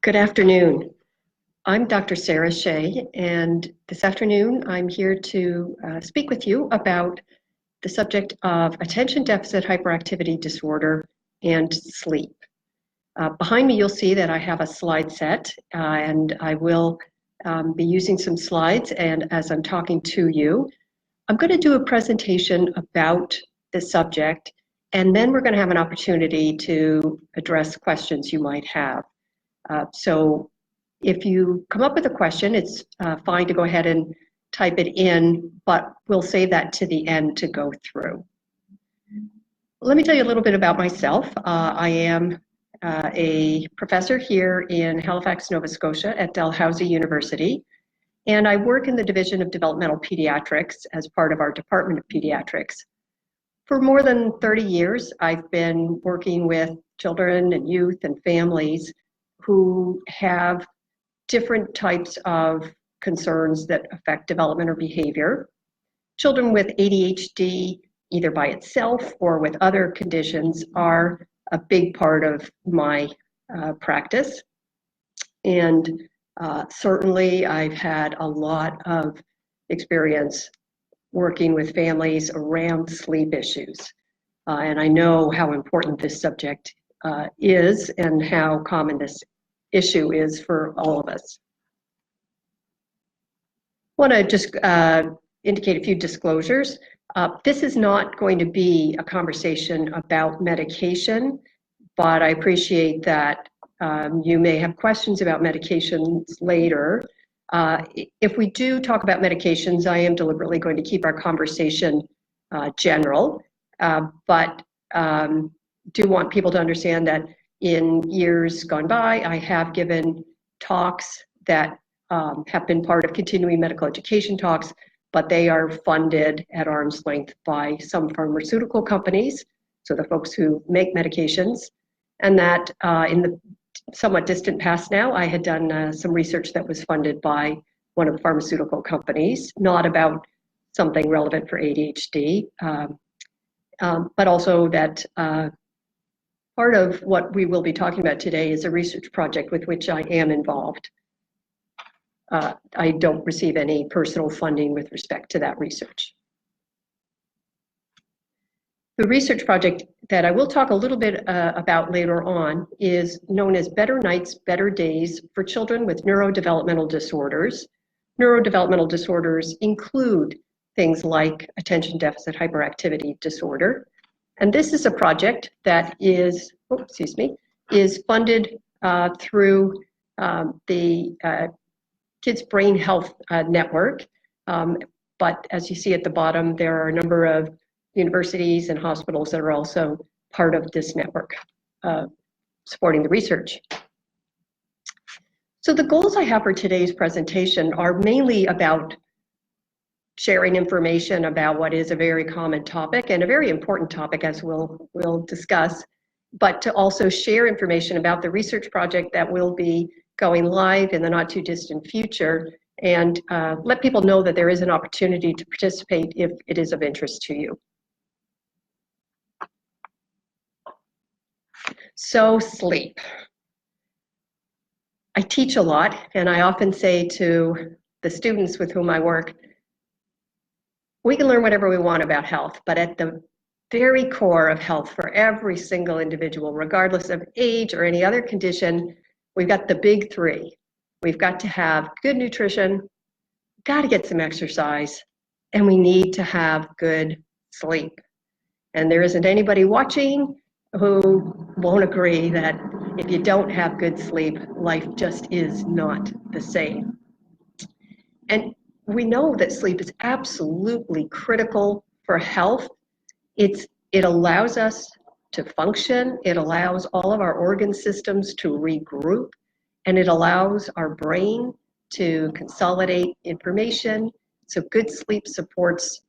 Good afternoon. I'm Dr. Sarah Shea, and this afternoon I'm here to speak with you about the subject of attention deficit hyperactivity disorder and sleep. Behind me you'll see that I have a slide set, and I will be using some slides, and as I'm talking to you, I'm going to do a presentation about the subject, and then we're going to have an opportunity to address questions you might have. So if you come up with a question, it's fine to go ahead and type it in, but we'll save that to the end to go through. Let me tell you a little bit about myself. I am a professor here in Halifax, Nova Scotia at Dalhousie University, and I work in the Division of Developmental Pediatrics as part of our Department of Pediatrics. For more than 30 years, I've been working with children and youth and families who have different types of concerns that affect development or behavior. Children with ADHD, either by itself or with other conditions, are a big part of my practice. And certainly I've had a lot of experience working with families around sleep issues. And I know how important this subject is and how common this issue is for all of us. I want to just indicate a few disclosures. This is not going to be a conversation about medication, but I appreciate that you may have questions about medications later. If we do talk about medications, I am deliberately going to keep our conversation general, but do want people to understand that in years gone by, I have given talks that have been part of continuing medical education talks, but they are funded at arm's length by some pharmaceutical companies, so the folks who make medications, and that in the somewhat distant past now, I had done some research that was funded by one of the pharmaceutical companies, not about something relevant for ADHD, but also that part of what we will be talking about today is a research project with which I am involved. I don't receive any personal funding with respect to that research. The research project that I will talk a little bit about later on is known as Better Nights, Better Days for Children with Neurodevelopmental Disorders. Neurodevelopmental disorders include things like attention deficit hyperactivity disorder. And this is a project that is, is funded through the Kids Brain Health Network. But as you see at the bottom, there are a number of universities and hospitals that are also part of this network supporting the research. So the goals I have for today's presentation are mainly about sharing information about what is a very common topic and a very important topic, as we'll discuss, but to also share information about the research project that will be going live in the not too distant future, and let people know that there is an opportunity to participate if it is of interest to you. So sleep. I teach a lot, and I often say to the students with whom I work, we can learn whatever we want about health, but at the very core of health for every single individual, regardless of age or any other condition, we've got the big three. We've got to have good nutrition, got to get some exercise, and we need to have good sleep. And there isn't anybody watching who won't agree that if you don't have good sleep, life just is not the same. And we know that sleep is absolutely critical for health. It allows us to function, it allows all of our organ systems to regroup, and it allows our brain to consolidate information. So good sleep supports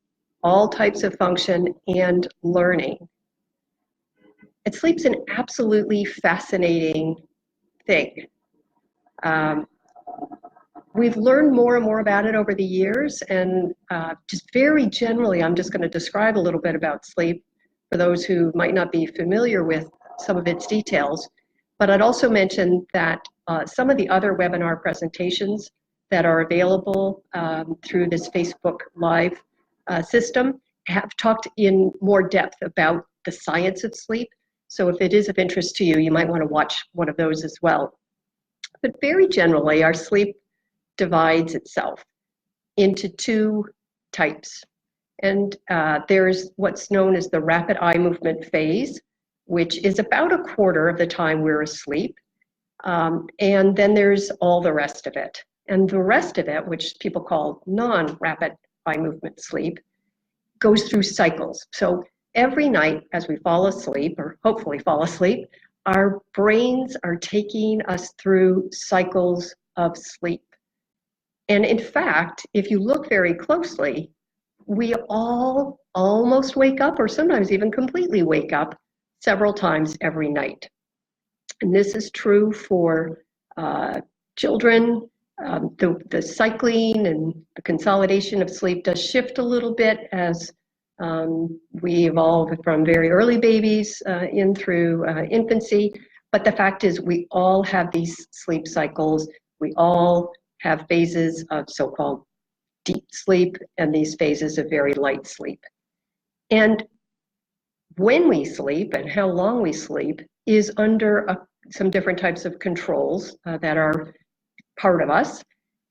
all types of function and learning. And sleep's an absolutely fascinating thing. We've learned more and more about it over the years, and just very generally, I'm just going to describe a little bit about sleep for those who might not be familiar with some of its details. But I'd also mention that some of the other webinar presentations that are available through this Facebook Live system have talked in more depth about the science of sleep. So if it is of interest to you, you might want to watch one of those as well. But very generally, our sleep divides itself into two types. And there's what's known as the rapid eye movement phase, which is about a quarter of the time we're asleep. And then there's all the rest of it. And the rest of it, which people call non-rapid eye movement sleep, goes through cycles. So every night as we fall asleep, or hopefully fall asleep, our brains are taking us through cycles of sleep. And in fact, if you look very closely, we all almost wake up, or sometimes even completely wake up, several times every night. And this is true for children. The cycling and the consolidation of sleep does shift a little bit as we evolve from very early babies in through infancy. But the fact is, we all have these sleep cycles. We all have phases of so-called deep sleep and these phases of very light sleep. And when we sleep and how long we sleep is under some different types of controls that are part of us.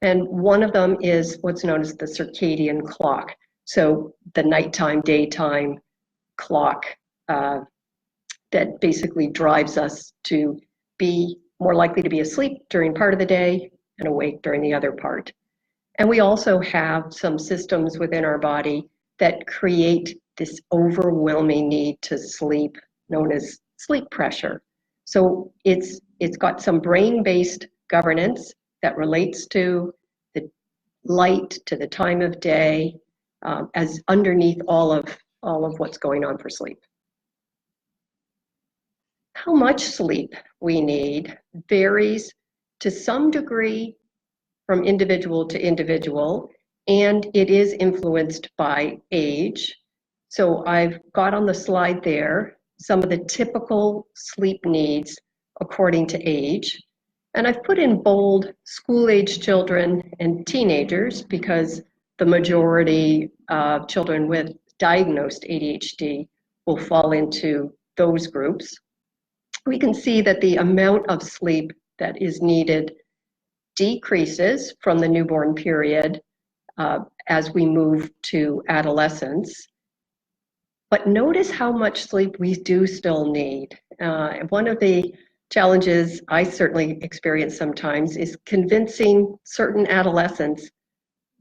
And one of them is what's known as the circadian clock. So the nighttime, daytime clock that basically drives us to be more likely to be asleep during part of the day and awake during the other part. And we also have some systems within our body that create this overwhelming need to sleep, known as sleep pressure. So it's got some brain-based governance that relates to the light, to the time of day, as underneath all of what's going on for sleep. How much sleep we need varies to some degree from individual to individual, and it is influenced by age. So I've got on the slide there some of the typical sleep needs according to age. And I've put in bold school-age children and teenagers because the majority of children with diagnosed ADHD will fall into those groups. We can see that the amount of sleep that is needed decreases from the newborn period as we move to adolescence. But notice how much sleep we do still need. One of the challenges I certainly experience sometimes is convincing certain adolescents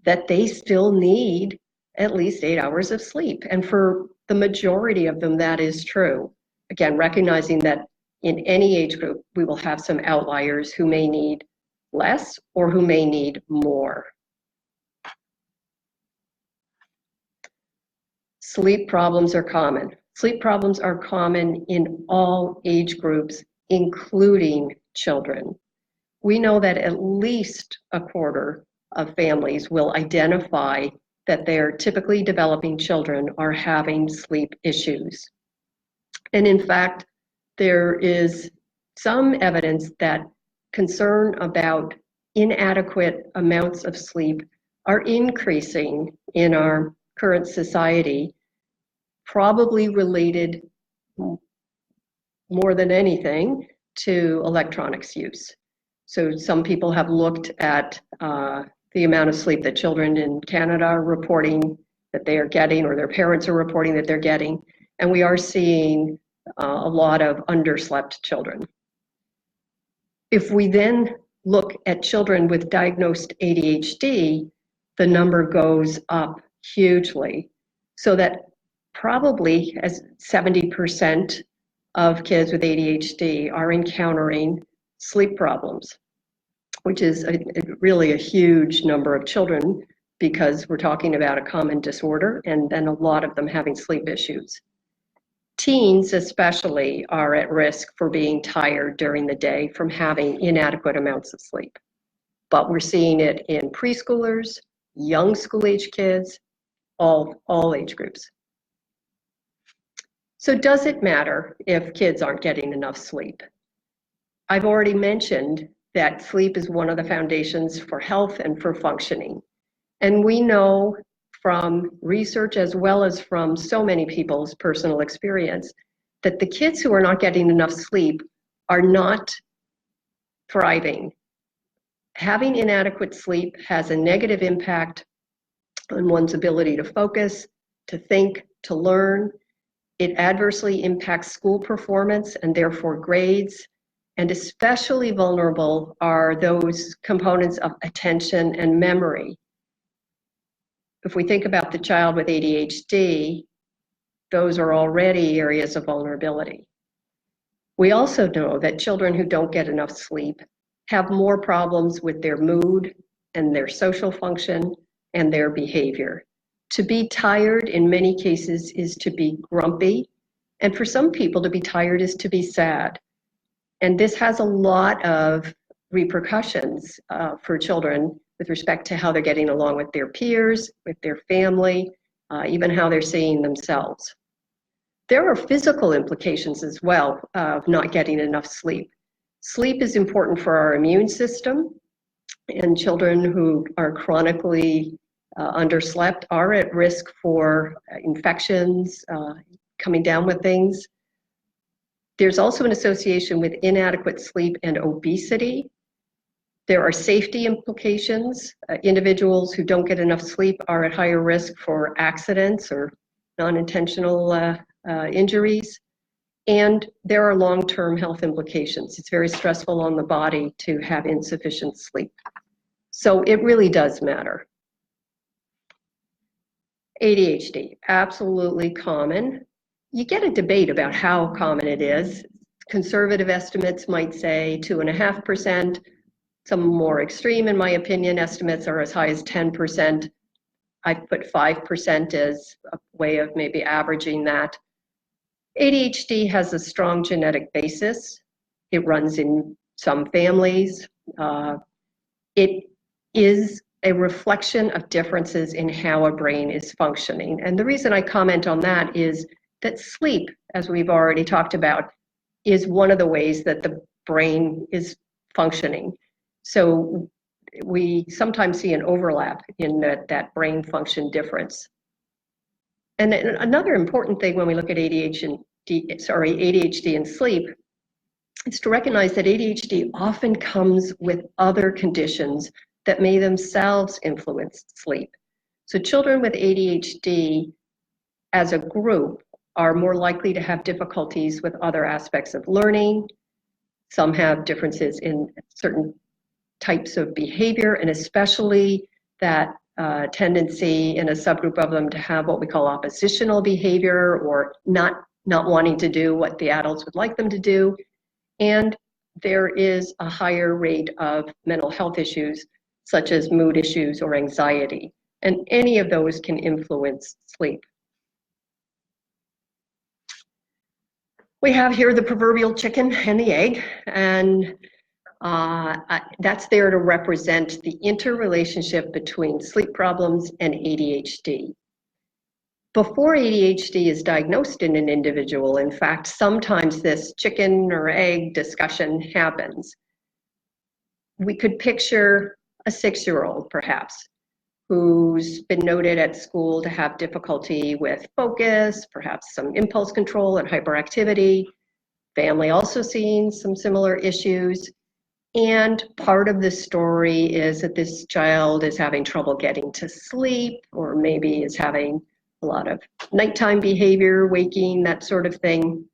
that they still need at least 8 hours of sleep. And for the majority of them, that is true. Again, recognizing that in any age group, we will have some outliers who may need less or who may need more. Sleep problems are common. Sleep problems are common in all age groups, including children. We know that at least a quarter of families will identify that their typically developing children are having sleep issues. And in fact, there is some evidence that concern about inadequate amounts of sleep are increasing in our current society, probably related more than anything to electronics use. So some people have looked at the amount of sleep that children in Canada are reporting that they are getting, or their parents are reporting that they're getting, and we are seeing a lot of underslept children. If we then look at children with diagnosed ADHD, the number goes up hugely, so that probably as 70% of kids with ADHD are encountering sleep problems, which is really a huge number of children because we're talking about a common disorder and then a lot of them having sleep issues. Teens especially are at risk for being tired during the day from having inadequate amounts of sleep. But we're seeing it in preschoolers, young school-age kids, all age groups. So does it matter if kids aren't getting enough sleep? I've already mentioned that sleep is one of the foundations for health and for functioning. And we know from research as well as from so many people's personal experience that the kids who are not getting enough sleep are not thriving. Having inadequate sleep has a negative impact on one's ability to focus, to think, to learn. It adversely impacts school performance and therefore grades. And especially vulnerable are those components of attention and memory. If we think about the child with ADHD, those are already areas of vulnerability. We also know that children who don't get enough sleep have more problems with their mood and their social function and their behavior. To be tired in many cases is to be grumpy, and for some people to be tired is to be sad. And this has a lot of repercussions for children with respect to how they're getting along with their peers, with their family, even how they're seeing themselves. There are physical implications as well of not getting enough sleep. Sleep is important for our immune system, and children who are chronically underslept are at risk for infections, coming down with things. There's also an association with inadequate sleep and obesity. There are safety implications. Individuals who don't get enough sleep are at higher risk for accidents or non-intentional injuries. And there are long-term health implications. It's very stressful on the body to have insufficient sleep. So it really does matter. ADHD, absolutely common. You get a debate about how common it is. Conservative estimates might say 2.5%. Some more extreme, in my opinion, estimates are as high as 10%. I've put 5% as a way of maybe averaging that. ADHD has a strong genetic basis. It runs in some families. It is a reflection of differences in how a brain is functioning. And the reason I comment on that is that sleep, as we've already talked about, is one of the ways that the brain is functioning. So we sometimes see an overlap in that brain function difference. And another important thing when we look at ADHD and sleep is to recognize that ADHD often comes with other conditions that may themselves influence sleep. So children with ADHD as a group are more likely to have difficulties with other aspects of learning. Some have differences in certain types of behavior, and especially that tendency in a subgroup of them to have what we call oppositional behavior, or not wanting to do what the adults would like them to do. And there is a higher rate of mental health issues, such as mood issues or anxiety. And any of those can influence sleep. We have here the proverbial chicken and the egg, and that's there to represent the interrelationship between sleep problems and ADHD. Before ADHD is diagnosed in an individual, in fact, sometimes this chicken or egg discussion happens. We could picture a 6-year-old, perhaps, who's been noted at school to have difficulty with focus, perhaps some impulse control and hyperactivity. Family also seeing some similar issues. And part of the story is that this child is having trouble getting to sleep, or maybe is having a lot of nighttime behavior, waking, that sort of thing.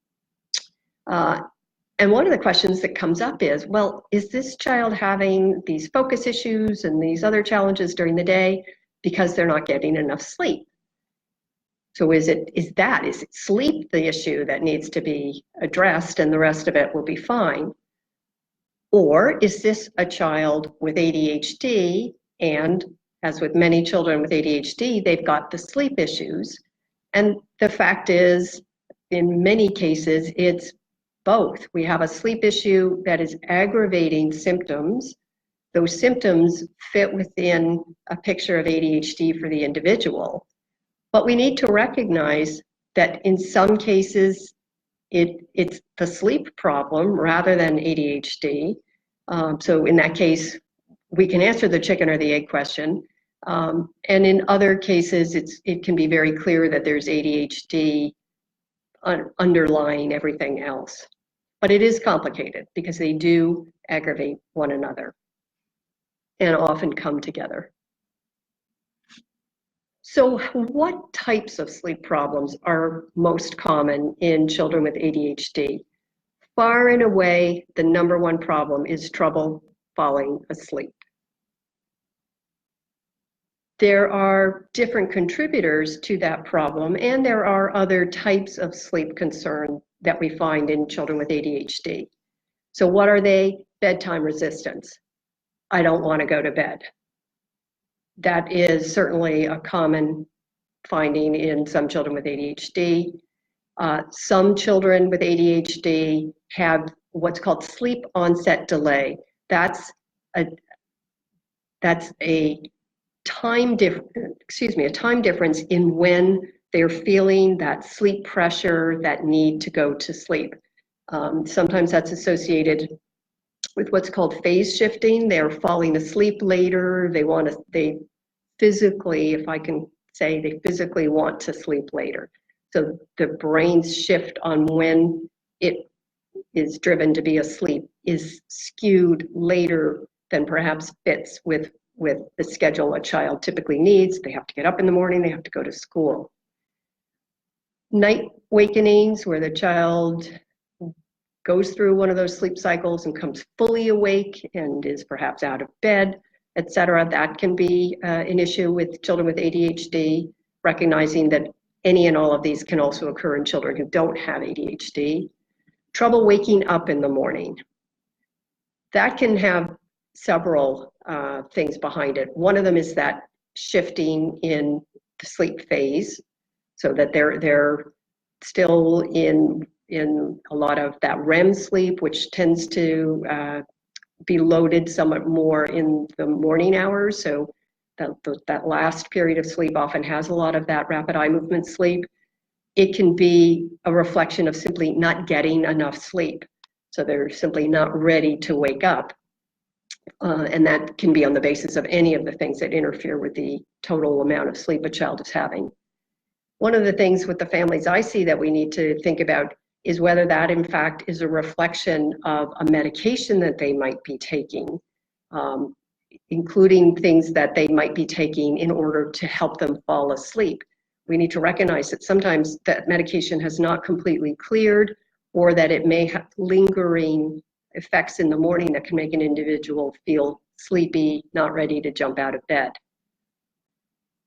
And one of the questions that comes up is, well, is this child having these focus issues and these other challenges during the day because they're not getting enough sleep? So is it sleep the issue that needs to be addressed and the rest of it will be fine? Or is this a child with ADHD, and as with many children with ADHD, they've got the sleep issues? And the fact is, in many cases, it's both. We have a sleep issue that is aggravating symptoms. Those symptoms fit within a picture of ADHD for the individual. But we need to recognize that in some cases, it's the sleep problem rather than ADHD. So in that case, we can answer the chicken or the egg question. And in other cases, it can be very clear that there's ADHD underlying everything else. But it is complicated because they do aggravate one another and often come together. So what types of sleep problems are most common in children with ADHD? Far and away, the number one problem is trouble falling asleep. There are different contributors to that problem, and there are other types of sleep concern that we find in children with ADHD. So what are they? Bedtime resistance. I don't want to go to bed. That is certainly a common finding in some children with ADHD. Some children with ADHD have what's called sleep onset delay. That's a time difference in when they're feeling that sleep pressure, that need to go to sleep. Sometimes that's associated with what's called phase shifting. They're falling asleep later. They physically, if I can say, they physically want to sleep later. So the brain's shift on when it is driven to be asleep is skewed later than perhaps fits with the schedule a child typically needs. They have to get up in the morning, they have to go to school. Night wakenings, where the child goes through one of those sleep cycles and comes fully awake and is perhaps out of bed, etc. That can be an issue with children with ADHD, recognizing that any and all of these can also occur in children who don't have ADHD. Trouble waking up in the morning. That can have several things behind it. One of them is that shifting in the sleep phase, so that they're still in a lot of that REM sleep, which tends to be loaded somewhat more in the morning hours. So that last period of sleep often has a lot of that rapid eye movement sleep. It can be a reflection of simply not getting enough sleep. So they're simply not ready to wake up. And that can be on the basis of any of the things that interfere with the total amount of sleep a child is having. One of the things with the families I see that we need to think about is whether that in fact is a reflection of a medication that they might be taking, including things that they might be taking in order to help them fall asleep. We need to recognize that sometimes that medication has not completely cleared, or that it may have lingering effects in the morning that can make an individual feel sleepy, not ready to jump out of bed.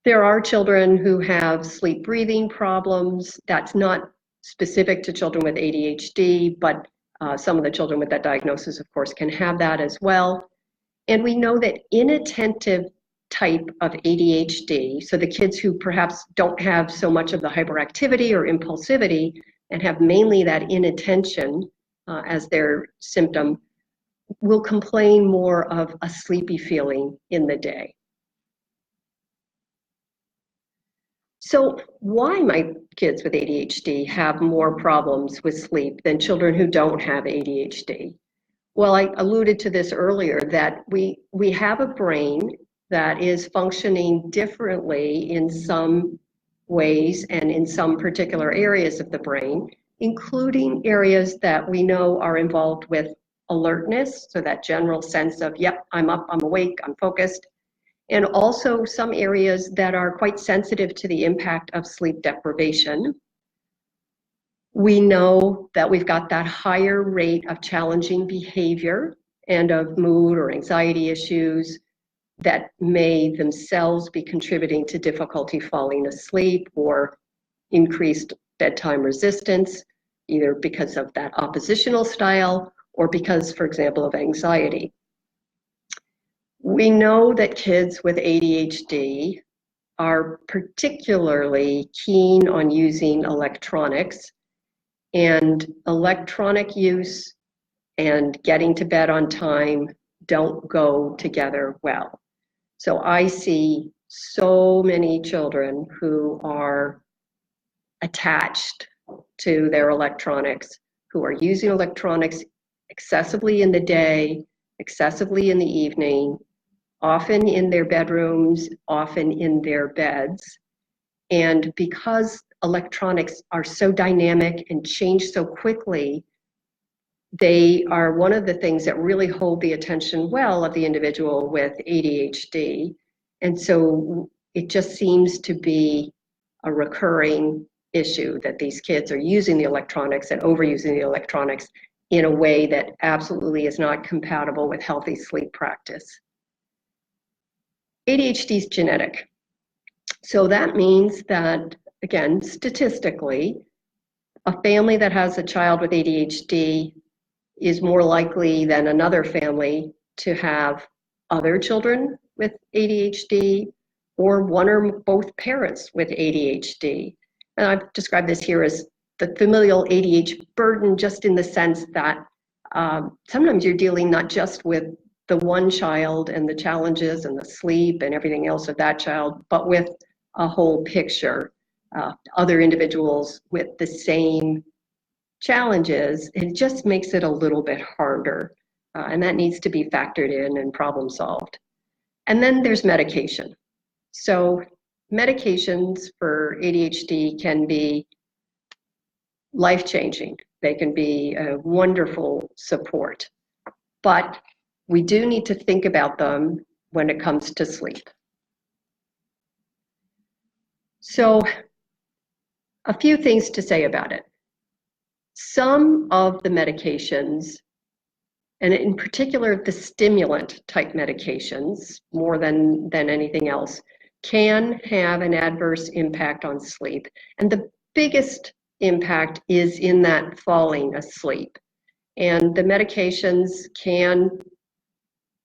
There are children who have sleep breathing problems. That's not specific to children with ADHD, but some of the children with that diagnosis, of course, can have that as well. And we know that inattentive type of ADHD, so the kids who perhaps don't have so much of the hyperactivity or impulsivity and have mainly that inattention as their symptom, will complain more of a sleepy feeling in the day. So why might kids with ADHD have more problems with sleep than children who don't have ADHD? Well, I alluded to this earlier, that we have a brain that is functioning differently in some ways and in some particular areas of the brain, including areas that we know are involved with alertness, so that general sense of, yep, I'm up, I'm awake, I'm focused, and also some areas that are quite sensitive to the impact of sleep deprivation. We know that we've got that higher rate of challenging behavior and of mood or anxiety issues that may themselves be contributing to difficulty falling asleep or increased bedtime resistance, either because of that oppositional style or because, for example, of anxiety. We know that kids with ADHD are particularly keen on using electronics, and electronic use and getting to bed on time don't go together well. So I see so many children who are attached to their electronics, who are using electronics excessively in the day, excessively in the evening, often in their bedrooms, often in their beds. And because electronics are so dynamic and change so quickly, they are one of the things that really hold the attention well of the individual with ADHD. And so it just seems to be a recurring issue that these kids are using the electronics and overusing the electronics in a way that absolutely is not compatible with healthy sleep practice. ADHD is genetic. So that means that, again, statistically, a family that has a child with ADHD is more likely than another family to have other children with ADHD or one or both parents with ADHD. And I've described this here as the familial ADHD burden, just in the sense that sometimes you're dealing not just with the one child and the challenges and the sleep and everything else of that child, but with a whole picture, other individuals with the same challenges. It just makes it a little bit harder, and that needs to be factored in and problem solved. And then there's medication. So medications for ADHD can be life-changing. They can be a wonderful support, but we do need to think about them when it comes to sleep. So a few things to say about it. Some of the medications, and in particular the stimulant type medications, more than anything else, can have an adverse impact on sleep. And the biggest impact is in that falling asleep. And the medications can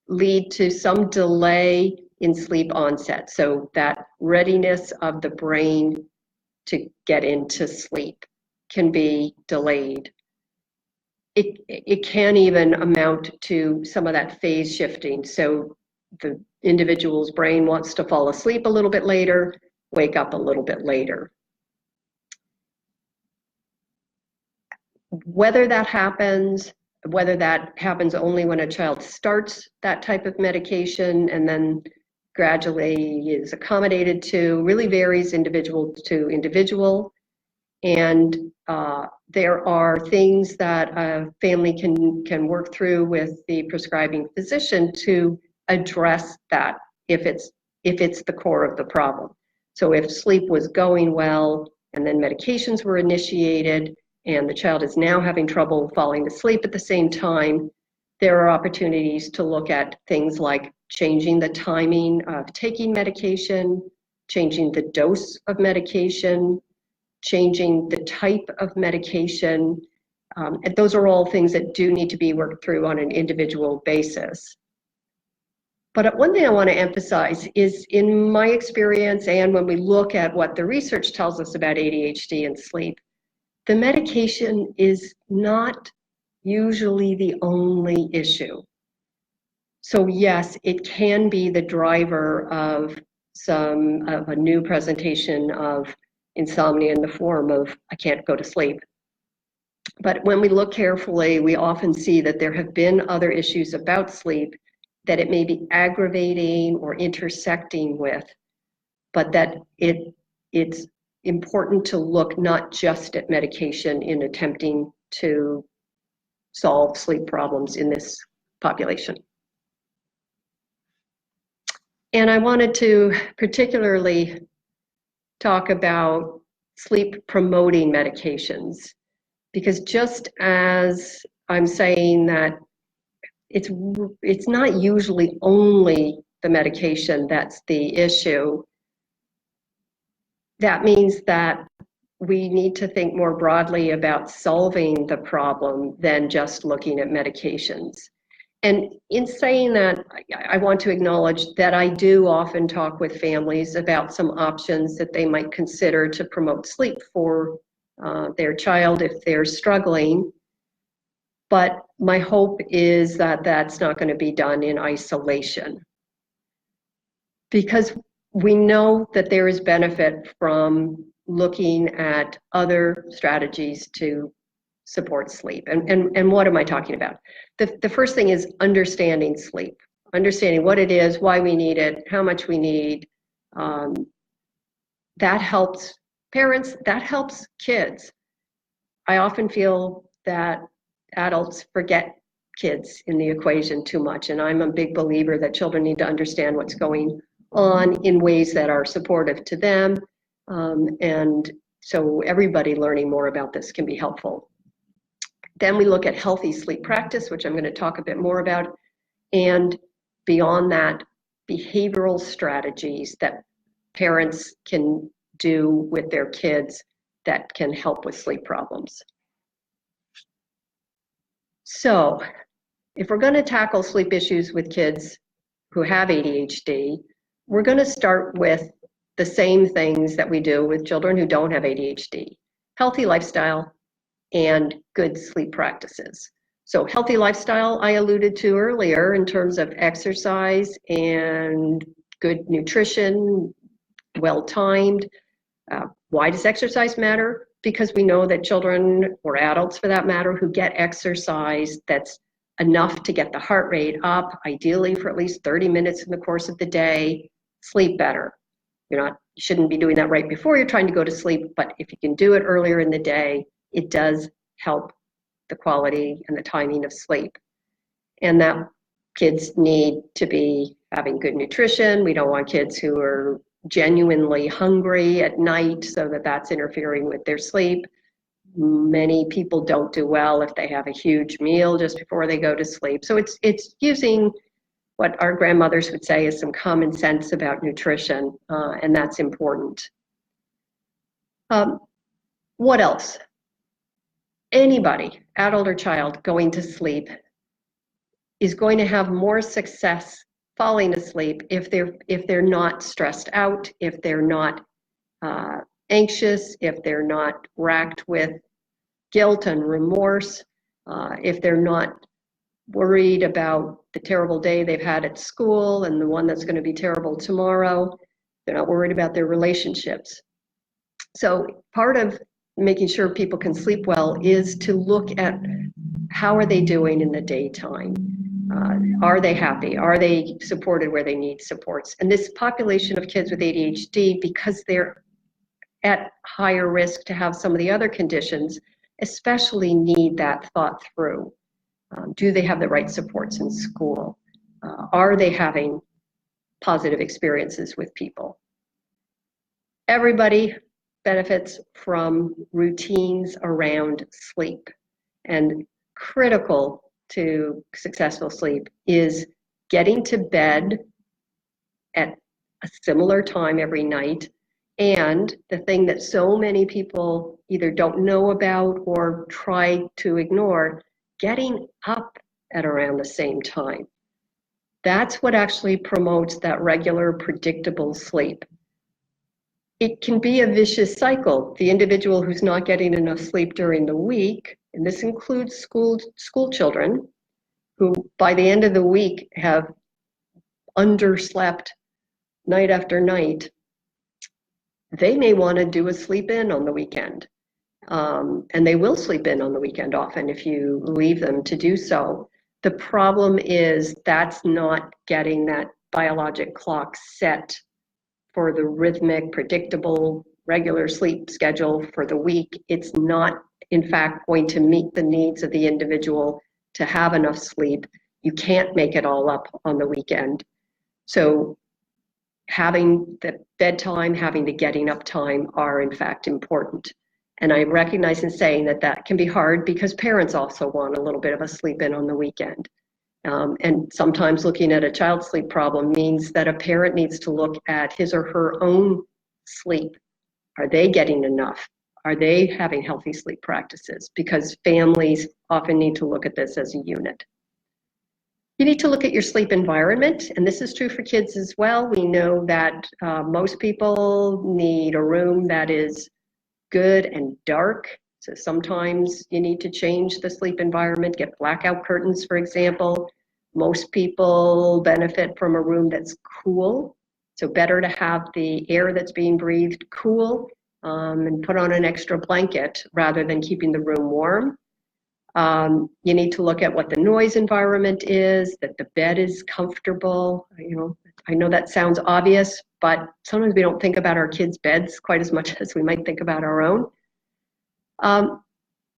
lead to some delay in sleep onset. So that readiness of the brain to get into sleep can be delayed. It can even amount to some of that phase shifting. So the individual's brain wants to fall asleep a little bit later, wake up a little bit later. Whether that happens only when a child starts that type of medication and then gradually is accommodated to, really varies individual to individual. And there are things that a family can work through with the prescribing physician to address that if it's the core of the problem. So if sleep was going well and then medications were initiated and the child is now having trouble falling asleep at the same time, there are opportunities to look at things like changing the timing of taking medication, changing the dose of medication, changing the type of medication. And those are all things that do need to be worked through on an individual basis. But one thing I want to emphasize is, in my experience and when we look at what the research tells us about ADHD and sleep, the medication is not usually the only issue. So yes, it can be the driver of a new presentation of insomnia in the form of I can't go to sleep. But when we look carefully, we often see that there have been other issues about sleep that it may be aggravating or intersecting with, but that it's important to look not just at medication in attempting to solve sleep problems in this population. And I wanted to particularly talk about sleep promoting medications, because just as I'm saying that it's not usually only the medication that's the issue, that means that we need to think more broadly about solving the problem than just looking at medications. And in saying that, I want to acknowledge that I do often talk with families about some options that they might consider to promote sleep for their child if they're struggling. But my hope is that that's not going to be done in isolation, because we know that there is benefit from looking at other strategies to support sleep. And what am I talking about? The first thing is understanding sleep, understanding what it is, why we need it, how much we need. That helps parents, that helps kids. I often feel that adults forget kids in the equation too much, and I'm a big believer that children need to understand what's going on in ways that are supportive to them, and so everybody learning more about this can be helpful. Then we look at healthy sleep practice, which I'm going to talk a bit more about, and beyond that, behavioral strategies that parents can do with their kids that can help with sleep problems. So if we're going to tackle sleep issues with kids who have ADHD, we're going to start with the same things that we do with children who don't have ADHD: healthy lifestyle and good sleep practices. So healthy lifestyle I alluded to earlier in terms of exercise and good nutrition, well-timed. Why does exercise matter? Because we know that children, or adults for that matter, who get exercise that's enough to get the heart rate up, ideally for at least 30 minutes in the course of the day, sleep better. You shouldn't be doing that right before you're trying to go to sleep, but if you can do it earlier in the day, it does help the quality and the timing of sleep. And that kids need to be having good nutrition. We don't want kids who are genuinely hungry at night so that that's interfering with their sleep. Many people don't do well if they have a huge meal just before they go to sleep. So it's using what our grandmothers would say is some common sense about nutrition, and that's important. What else? Anybody, adult or child, going to sleep is going to have more success falling asleep if they're not stressed out, if they're not anxious, if they're not racked with guilt and remorse, if they're not worried about the terrible day they've had at school and the one that's going to be terrible tomorrow. They're not worried about their relationships. So part of making sure people can sleep well is to look at how are they doing in the daytime. Are they happy? Are they supported where they need supports? And this population of kids with ADHD, because they're at higher risk to have some of the other conditions, especially need that thought through. Do they have the right supports in school? Are they having positive experiences with people? Everybody benefits from routines around sleep, and critical to successful sleep is getting to bed at a similar time every night. And the thing that so many people either don't know about or try to ignore, getting up at around the same time. That's what actually promotes that regular, predictable sleep. It can be a vicious cycle. The individual who's not getting enough sleep during the week, and this includes school children, who by the end of the week have underslept night after night, they may want to do a sleep in on the weekend. And they will sleep in on the weekend often if you leave them to do so. The problem is that's not getting that biologic clock set for the rhythmic, predictable, regular sleep schedule for the week. It's not, in fact, going to meet the needs of the individual to have enough sleep. You can't make it all up on the weekend. So having the bedtime, having the getting up time are in fact important. And I recognize in saying that that can be hard because parents also want a little bit of a sleep in on the weekend. And sometimes looking at a child sleep problem means that a parent needs to look at his or her own sleep. Are they getting enough? Are they having healthy sleep practices? Because families often need to look at this as a unit. You need to look at your sleep environment, and this is true for kids as well. We know that most people need a room that is good and dark. So sometimes you need to change the sleep environment, get blackout curtains, for example. Most people benefit from a room that's cool. So better to have the air that's being breathed cool and put on an extra blanket rather than keeping the room warm. You need to look at what the noise environment is, that the bed is comfortable. I know that sounds obvious, but sometimes we don't think about our kids' beds quite as much as we might think about our own.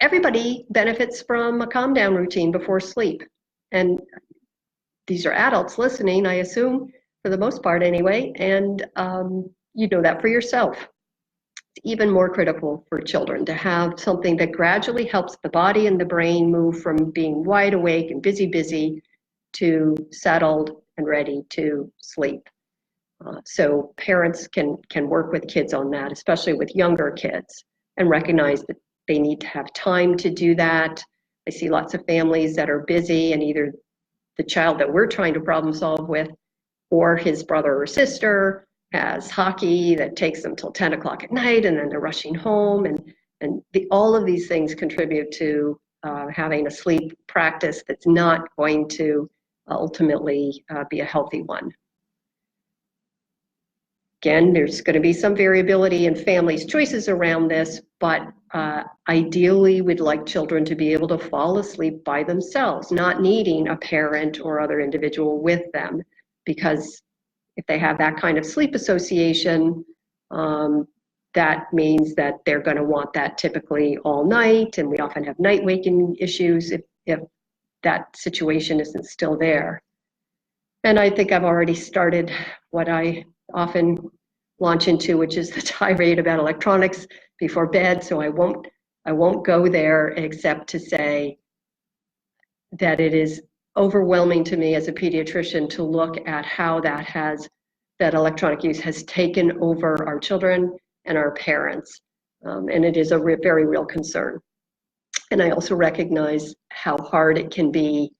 Everybody benefits from a calm down routine before sleep. And these are adults listening, I assume, for the most part anyway, and you know that for yourself. It's even more critical for children to have something that gradually helps the body and the brain move from being wide awake and busy to settled and ready to sleep. So parents can work with kids on that, especially with younger kids, and recognize that they need to have time to do that. I see lots of families that are busy, and either the child that we're trying to problem solve with or his brother or sister has hockey that takes them till 10 o'clock at night, and then they're rushing home, and all of these things contribute to having a sleep practice that's not going to ultimately be a healthy one. Again, there's going to be some variability in families' choices around this, but ideally we'd like children to be able to fall asleep by themselves, not needing a parent or other individual with them, because if they have that kind of sleep association, that means that they're going to want that typically all night, and we often have night waking issues if that situation isn't still there. And I think I've already started what I often launch into, which is the tirade about electronics before bed. So I won't go there, except to say that it is overwhelming to me as a pediatrician to look at how that electronic use has taken over our children and our parents. And it is a very real concern. And I also recognize how hard it can be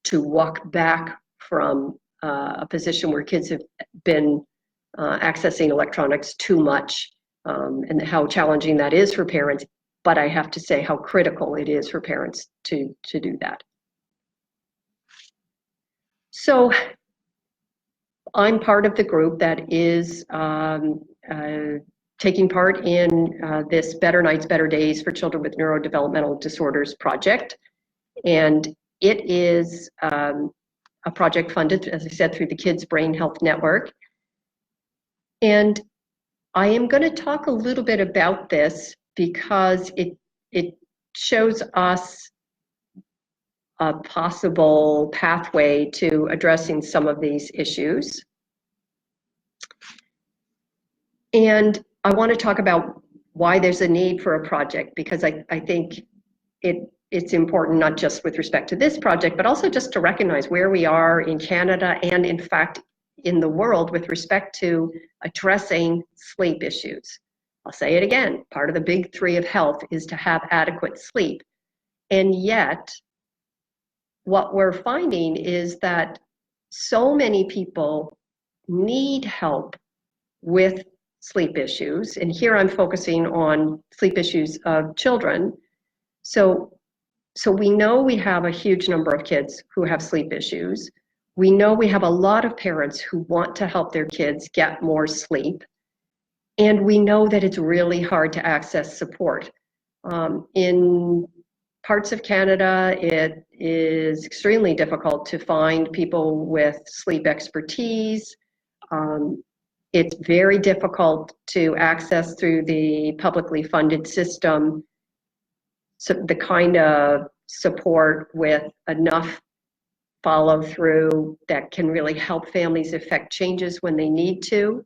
to walk back from a position where kids have been accessing electronics too much, and how challenging that is for parents. But I have to say how critical it is for parents to do that. So I'm part of the group that is taking part in this Better Nights, Better Days for Children with Neurodevelopmental Disorders project. And it is a project funded, as I said, through the Kids Brain Health Network. And I am going to talk a little bit about this because it shows us a possible pathway to addressing some of these issues. And I want to talk about why there's a need for a project, because I think it's important, not just with respect to this project, but also just to recognize where we are in Canada and, in fact, in the world with respect to addressing sleep issues. I'll say it again, part of the big three of health is to have adequate sleep. And yet, what we're finding is that so many people need help with sleep issues. And here I'm focusing on sleep issues of children. So we know we have a huge number of kids who have sleep issues. We know we have a lot of parents who want to help their kids get more sleep. And we know that it's really hard to access support. In parts of Canada, it is extremely difficult to find people with sleep expertise. It's very difficult to access through the publicly funded system, so the kind of support with enough follow through that can really help families effect changes when they need to.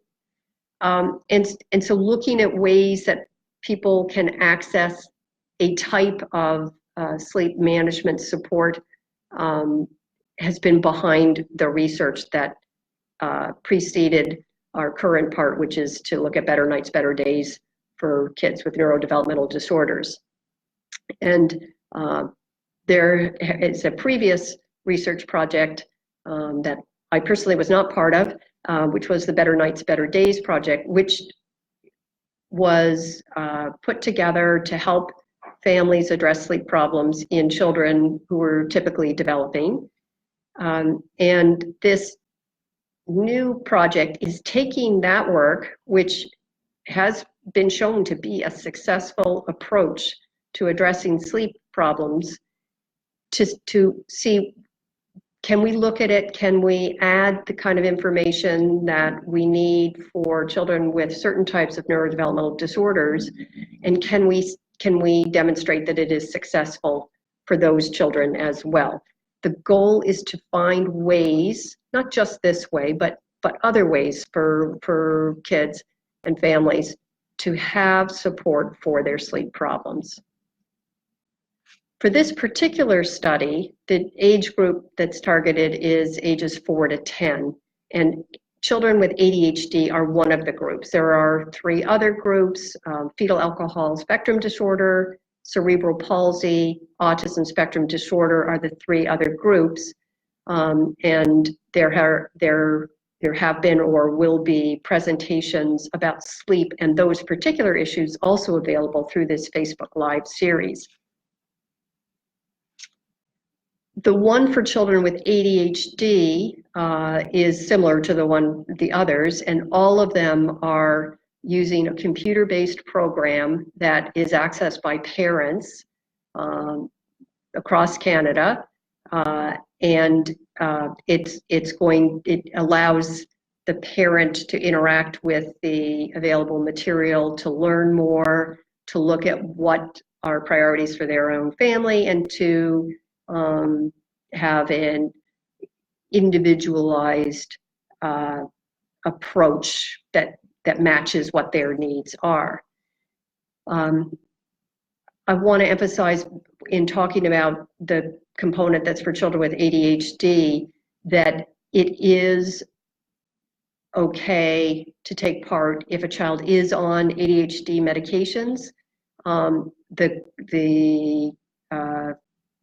And so looking at ways that people can access a type of sleep management support has been behind the research that preceded our current part, which is to look at Better Nights, Better Days for kids with neurodevelopmental disorders. And there is a previous research project that I personally was not part of, which was the Better Nights, Better Days project, which was put together to help families address sleep problems in children who were typically developing. And this new project is taking that work, which has been shown to be a successful approach to addressing sleep problems, to see, can we look at it? Can we add the kind of information that we need for children with certain types of neurodevelopmental disorders? And can we demonstrate that it is successful for those children as well? The goal is to find ways, not just this way, but other ways for kids and families to have support for their sleep problems. For this particular study, the age group that's targeted is ages 4 to 10, and children with ADHD are one of the groups. There are 3 other groups: fetal alcohol spectrum disorder, cerebral palsy, autism spectrum disorder are the 3 other groups, and there have been or will be presentations about sleep and those particular issues also available through this Facebook Live series. The one for children with ADHD is similar to the others, and all of them are using a computer-based program that is accessed by parents across Canada, and it allows the parent to interact with the available material, to learn more, to look at what are priorities for their own family, and to have an individualized approach that matches what their needs are. I want to emphasize, in talking about the component that's for children with ADHD, that it is okay to take part if a child is on ADHD medications. The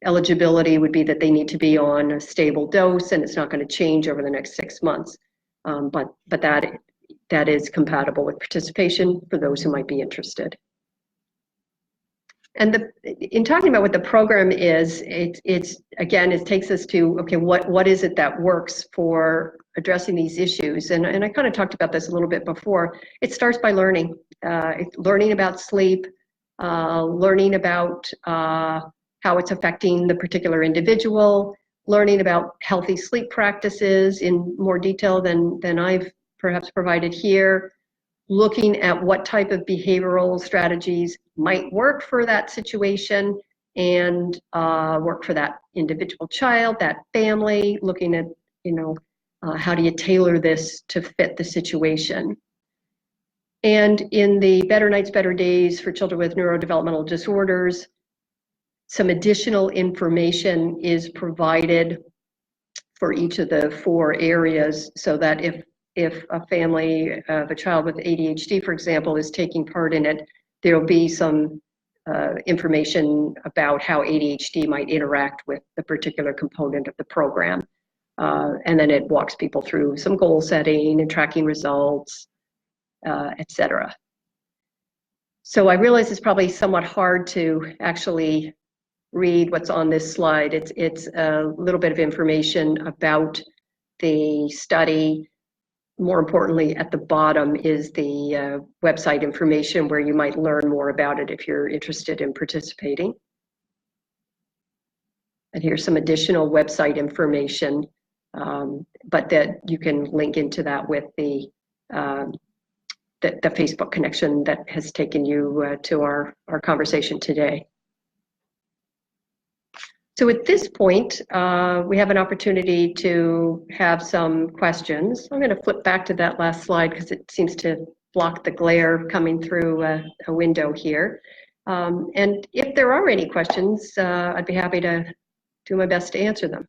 eligibility would be that they need to be on a stable dose, and it's not going to change over the next 6 months. But that is compatible with participation for those who might be interested. And in talking about what the program is, it takes us to, okay, what is it that works for addressing these issues? And I kind of talked about this a little bit before. It starts by learning about sleep, learning about how it's affecting the particular individual, learning about healthy sleep practices in more detail than I've perhaps provided here, looking at what type of behavioral strategies might work for that situation and work for that individual child, that family, looking at, how do you tailor this to fit the situation. And in the Better Nights, Better Days for children with neurodevelopmental disorders, some additional information is provided for each of the 4 areas, so that if a family of a child with ADHD, for example, is taking part in it, there'll be some information about how ADHD might interact with the particular component of the program. And then it walks people through some goal setting and tracking results, etc. So I realize it's probably somewhat hard to actually read what's on this slide. It's a little bit of information about the study. More importantly, at the bottom is the website information where you might learn more about it if you're interested in participating. And here's some additional website information, but that you can link into that with the Facebook connection that has taken you to our conversation today. So at this point, we have an opportunity to have some questions. I'm going to flip back to that last slide because it seems to block the glare coming through a window here. And if there are any questions, I'd be happy to do my best to answer them.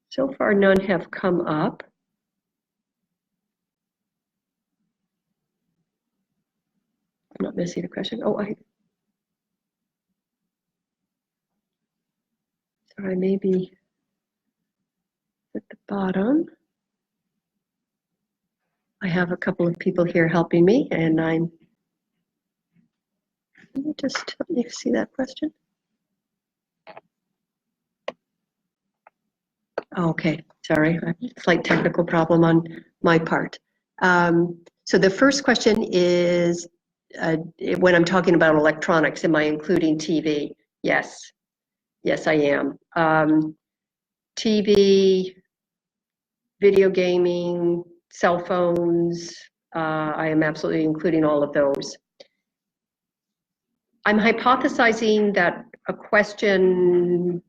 So far, none have come up. I'm not missing a question. Oh, sorry, maybe at the bottom. I have a couple of people here helping me, and let me see that question. Okay, sorry, a slight technical problem on my part. So the first question is, when I'm talking about electronics, am I including TV? Yes, yes, I am. TV, video gaming, cell phones, I am absolutely including all of those. I'm hypothesizing that a question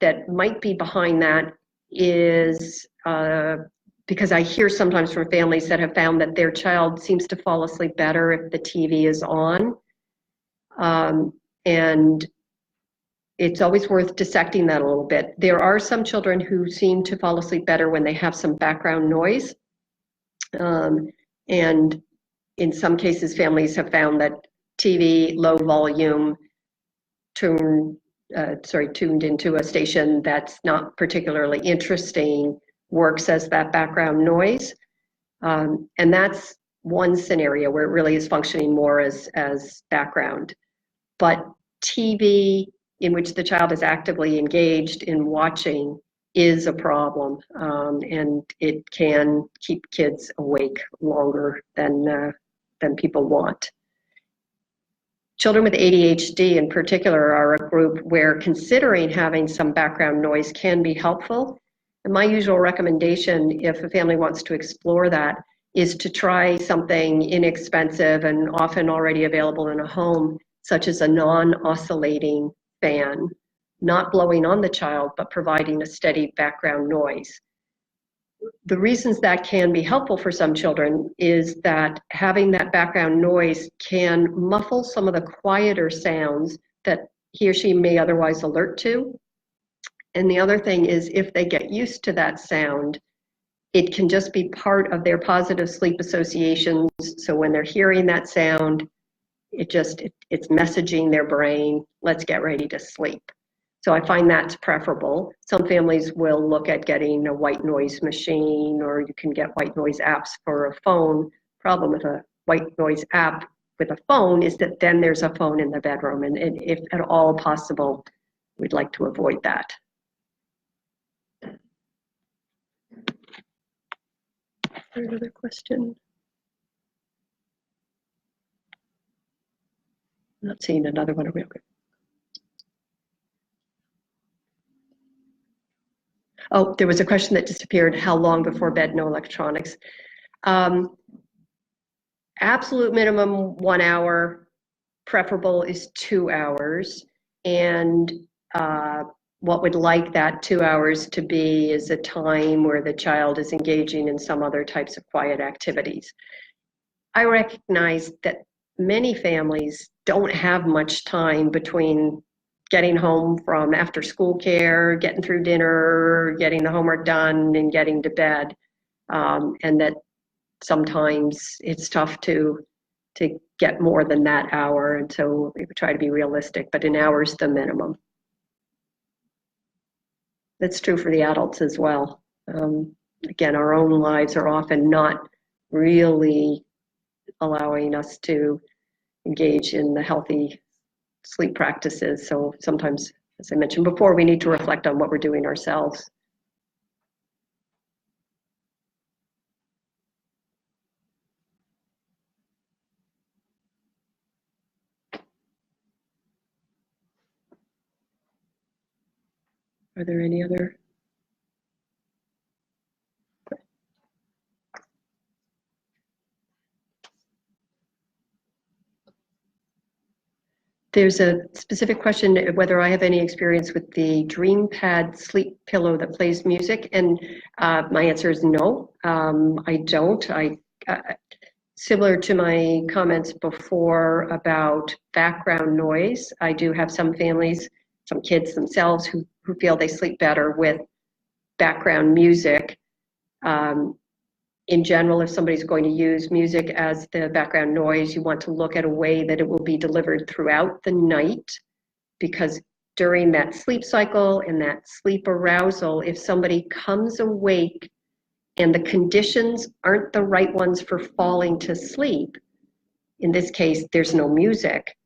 that might be behind that is because I hear sometimes from families that have found that their child seems to fall asleep better if the TV is on. And it's always worth dissecting that a little bit. There are some children who seem to fall asleep better when they have some background noise. And in some cases, families have found that TV, low volume, tuned into a station that's not particularly interesting works as that background noise. And that's one scenario where it really is functioning more as background. But TV in which the child is actively engaged in watching is a problem, and it can keep kids awake longer than people want. Children with ADHD in particular are a group where considering having some background noise can be helpful. And my usual recommendation, if a family wants to explore that, is to try something inexpensive and often already available in a home, such as a non-oscillating fan, not blowing on the child, but providing a steady background noise. The reasons that can be helpful for some children is that having that background noise can muffle some of the quieter sounds that he or she may otherwise alert to. And the other thing is, if they get used to that sound, it can just be part of their positive sleep associations. So when they're hearing that sound, it's messaging their brain, let's get ready to sleep. So I find that's preferable. Some families will look at getting a white noise machine, or you can get white noise apps for a phone. Problem with a white noise app with a phone is that then there's a phone in the bedroom, and if at all possible, we'd like to avoid that. Is there another question? I'm not seeing another one. Okay. Oh, there was a question that disappeared. How long before bed, no electronics? Absolute minimum 1 hour, preferable is 2 hours. And what would like that 2 hours to be is a time where the child is engaging in some other types of quiet activities. I recognize that many families don't have much time between getting home from after school care, getting through dinner, getting the homework done, and getting to bed. And that sometimes it's tough to get more than that hour. And so we try to be realistic, but an hour is the minimum. That's true for the adults as well. Again, our own lives are often not really allowing us to engage in the healthy sleep practices. So sometimes, as I mentioned before, we need to reflect on what we're doing ourselves. Are there any other? There's a specific question whether I have any experience with the DreamPad sleep pillow that plays music, and my answer is no, I don't. Similar to my comments before about background noise, I do have some families, some kids themselves who feel they sleep better with background music. In general, if somebody's going to use music as the background noise, you want to look at a way that it will be delivered throughout the night, because during that sleep cycle and that sleep arousal, if somebody comes awake and the conditions aren't the right ones for falling to sleep, in this case, there's no music,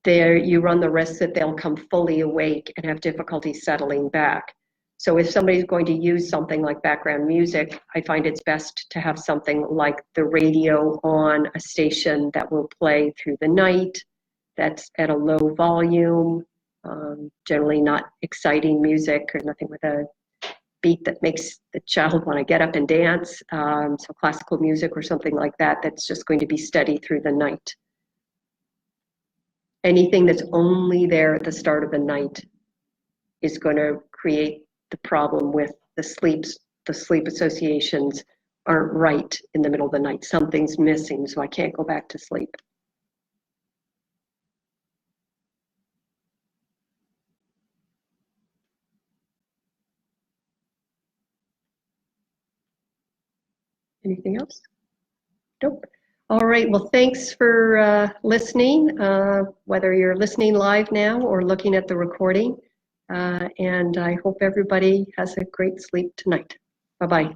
there you run the risk that they'll come fully awake and have difficulty settling back. So if somebody's going to use something like background music, I find it's best to have something like the radio on a station that will play through the night, that's at a low volume, generally not exciting music or nothing with a beat that makes the child want to get up and dance. So classical music or something like that, that's just going to be steady through the night. Anything that's only there at the start of the night is going to create the problem with the sleep associations aren't right in the middle of the night. Something's missing, so I can't go back to sleep. Anything else? Nope. All right, well, thanks for listening, whether you're listening live now or looking at the recording. And I hope everybody has a great sleep tonight. Bye-bye.